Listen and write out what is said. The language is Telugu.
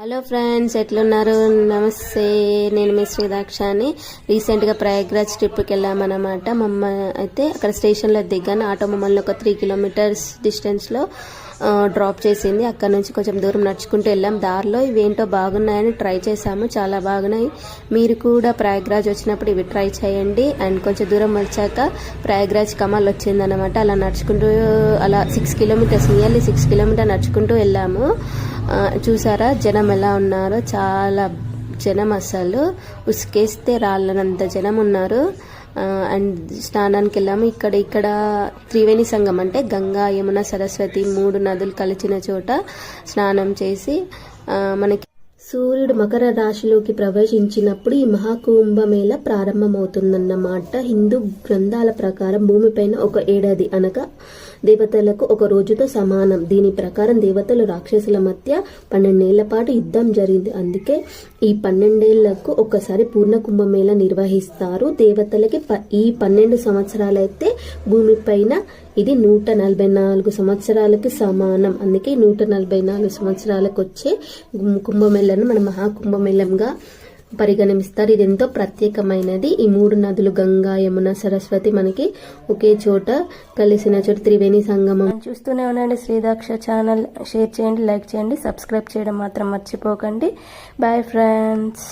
హలో ఫ్రెండ్స్, ఎట్లున్నారు? నమస్తే, నేను మీ శ్రీదాక్షాని. రీసెంట్గా ప్రయాగ్రాజ్ ట్రిప్కి వెళ్ళామన్నమాట. మా అమ్మ అయితే అక్కడ స్టేషన్లో దిగాను. ఆటో మమ్మల్ని ఒక 3 కిలోమీటర్స్ డిస్టెన్స్లో డ్రాప్ చేసింది. అక్కడ నుంచి కొంచెం దూరం నడుచుకుంటూ వెళ్ళాం. దారిలో ఇవేంటో బాగున్నాయని ట్రై చేసాము, చాలా బాగున్నాయి. మీరు కూడా ప్రయాగ్రాజ్ వచ్చినప్పుడు ఇవి ట్రై చేయండి. అండ్ కొంచెం దూరం వచ్చాక ప్రయాగ్రాజ్ కమల్ వచ్చిందనమాట. అలా నడుచుకుంటూ అలా 6 కిలోమీటర్స్, నియర్లీ 6 కిలోమీటర్ నడుచుకుంటూ వెళ్ళాము. చూసారా జనం ఎలా ఉన్నారో? చాలా జనం, అసలు ఉసుకేస్తే రాళ్ళనంత జనం ఉన్నారు. అండ్ స్నానానికి వెళ్ళాము. ఇక్కడ త్రివేణి సంగం అంటే గంగా, యమున, సరస్వతి 3 నదులు కలిసిన చోట స్నానం చేసి మనకి సూర్యుడు మకర రాశిలోకి ప్రవేశించినప్పుడు ఈ మహాకుంభమేళ ప్రారంభమవుతుందన్నమాట. హిందూ గ్రంథాల ప్రకారం భూమిపైన ఒక ఏడాది అనగా దేవతలకు ఒక రోజుతో సమానం. దీని ప్రకారం దేవతలు రాక్షసుల మధ్య 12 ఏళ్ల పాటు యుద్ధం జరిగింది. అందుకే ఈ 12 ఏళ్లకు ఒకసారి పూర్ణ కుంభమేళ నిర్వహిస్తారు. దేవతలకి ఈ 12 సంవత్సరాలైతే భూమిపైన ఇది 144 సంవత్సరాలకి సమానం. అందుకే 144 సంవత్సరాలకు వచ్చే కుంభమేళను మన మహాకుంభమేళంగా పరిగణిస్తారు. ఇది ఎంతో ప్రత్యేకమైనది. ఈ 3 నదులు గంగా, యమున, సరస్వతి మనకి ఒకే చోట కలిసిన చోట త్రివేణి సంగమం. చూస్తూనే ఉండండి శ్రీదాక్ష ఛానల్. షేర్ చేయండి, లైక్ చేయండి, సబ్స్క్రైబ్ చేయడం మాత్రం మర్చిపోకండి. Bye friends.